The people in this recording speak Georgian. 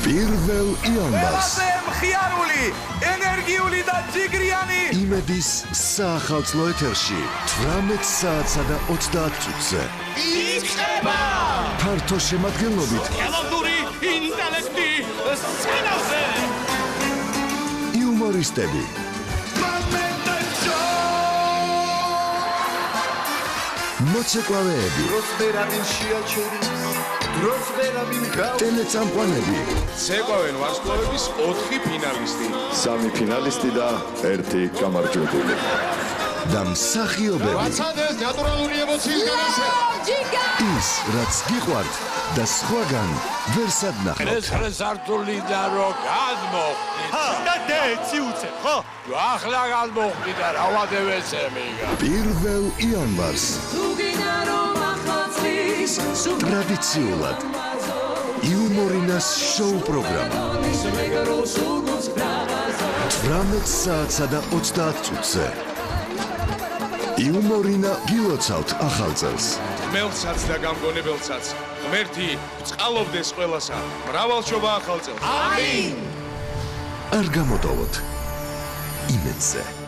პირველ იანვარს მხიარული, ენერგიული და ჯიგრიანი იმედის საახალწლო ეთერში 18 საათსა და 30 წუთზე იწყება! ფართო შემადგენლობით ელანდური ინტელექტი სცენაზე! იუმორისტები მოცეკვავეები ტელეწამყვანები ცეკვავენ ვარსკვლავების 4 ფინალისტი 3 ფინალისტი და 1 გამარჯვებული და მსახიობები ვაცადეს ნატურალური ემოციის განაშება ის რაც გიყვართ და სხვაგან ვერ სადნახავთ ეს რეზარტულიდან რო გადმოხდით და დეცი უცებ, ხო? ახლა გადმოხდით და რავადე ვეცემიგა პირველ იანვარს ტრადიციულად იუმორინას შოუ პროგრამა 18 საათსა და 30 წუთზე იუმორინა გილოცავთ ახალ წელს მელცაც და გამგონებელცაც ღმერთი წყალობდეს ყველასა მრავალშობა ახალ წელს ამინ! არ გამოტოვოთ იმედზე